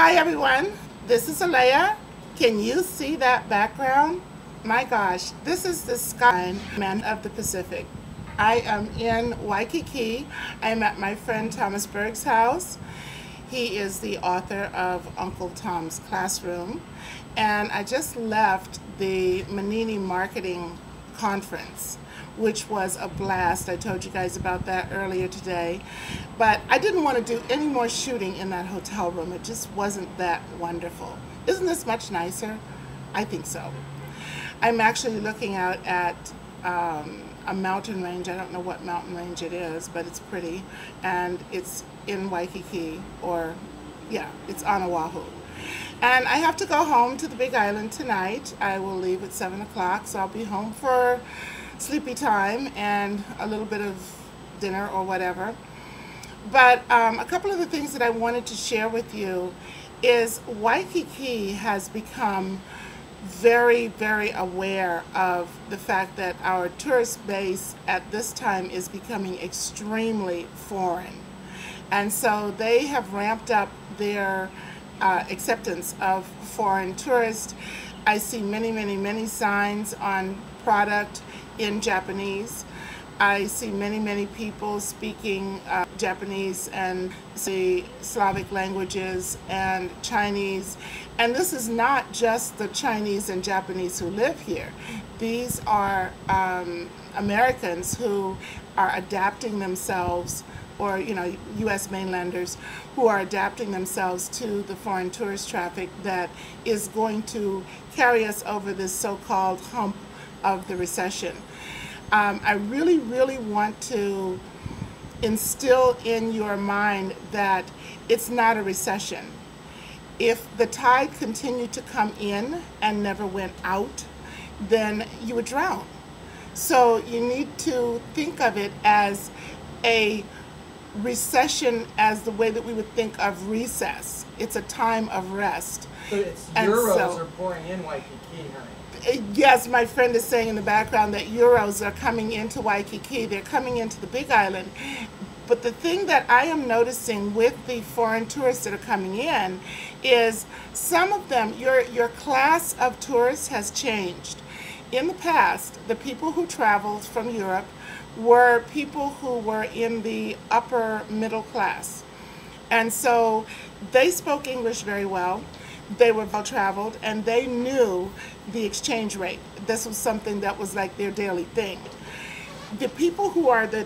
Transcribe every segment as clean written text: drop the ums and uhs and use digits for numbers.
Hi everyone, this is Alea. Can you see that background? My gosh, this is the skyline of the Pacific. I am in Waikiki. I'm at my friend Thomas Berg's house. He is the author of Uncle Tom's Classroom. And I just left the Manini Marketing Conference, which was a blast. I told you guys about that earlier today. But I didn't want to do any more shooting in that hotel room. It just wasn't that wonderful. Isn't this much nicer? I think so. I'm actually looking out at a mountain range. I don't know what mountain range it is, but it's pretty. And it's in Waikiki, or yeah, it's on Oahu. And I have to go home to the Big Island tonight. I will leave at 7 o'clock, so I'll be home for sleepy time and a little bit of dinner or whatever. But a couple of the things that I wanted to share with you is Waikiki has become very, very aware of the fact that our tourist base at this time is becoming extremely foreign. And so they have ramped up their acceptance of foreign tourists. I see many, many, many signs on product in Japanese. I see many, many people speaking Japanese and the Slavic languages and Chinese. And this is not just the Chinese and Japanese who live here. These are Americans who are adapting themselves, or U.S. mainlanders who are adapting themselves to the foreign tourist traffic that is going to carry us over this so-called hump of the recession. I really, really want to instill in your mind that it's not a recession. If the tide continued to come in and never went out, then you would drown. So you need to think of it as a recession, as the way that we would think of recess. It's a time of rest. But it's euros are pouring in Waikiki, honey. Yes, my friend is saying in the background that euros are coming into Waikiki. They're coming into the Big Island. But the thing that I am noticing with the foreign tourists that are coming in is some of them, your class of tourists has changed. In the past, the people who traveled from Europe were people who were in the upper middle class. And so they spoke English very well. They were well traveled and they knew the exchange rate. This was something that was like their daily thing. The people who are the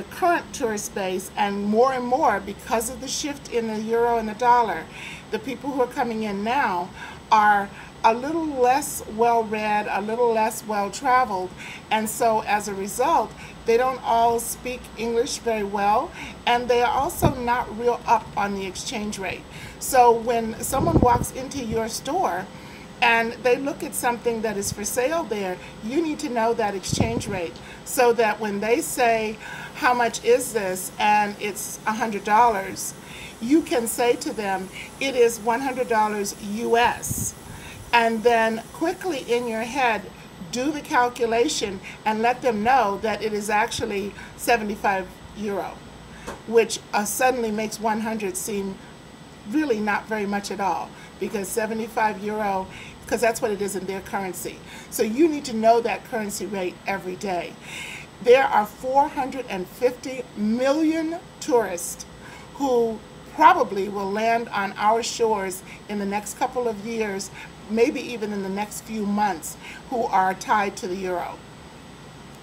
current tourist base, and more because of the shift in the euro and the dollar, the people who are coming in now are a little less well-read, a little less well-traveled, and so as a result, they don't all speak English very well, and they are also not real up on the exchange rate. So when someone walks into your store and they look at something that is for sale there, you need to know that exchange rate so that when they say, how much is this, and it's $100, you can say to them, it is $100 US. And then quickly in your head, do the calculation and let them know that it is actually 75 euro, which suddenly makes 100 seem really not very much at all, because 75 euro, because that's what it is in their currency. So you need to know that currency rate every day. There are 450 million tourists who probably will land on our shores in the next couple of years, maybe even in the next few months, who are tied to the euro.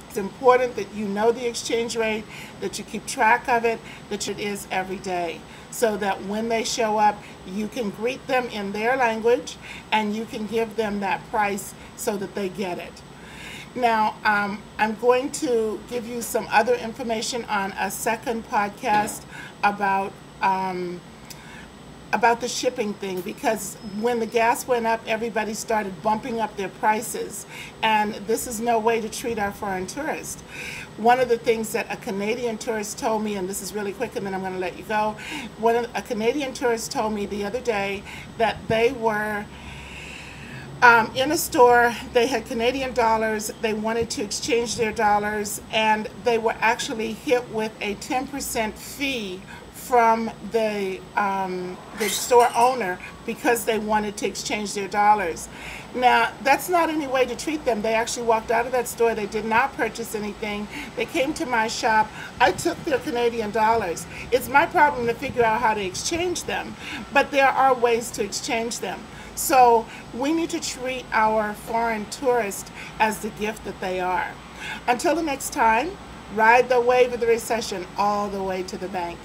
It's important that you know the exchange rate, that you keep track of it, that it is every day, so that when they show up, you can greet them in their language and you can give them that price so that they get it. Now, I'm going to give you some other information on a second podcast about the shipping thing, because when the gas went up, everybody started bumping up their prices, and this is no way to treat our foreign tourists. One of the things that a Canadian tourist told me, and this is really quick and then I'm going to let you go, a Canadian tourist told me the other day that they were in a store, they had Canadian dollars, they wanted to exchange their dollars, and they were actually hit with a 10% fee from the store owner because they wanted to exchange their dollars. Now, that's not any way to treat them. They actually walked out of that store. They did not purchase anything. They came to my shop. I took their Canadian dollars. It's my problem to figure out how to exchange them, but there are ways to exchange them. So we need to treat our foreign tourists as the gift that they are. Until the next time, ride the wave of the recession all the way to the bank.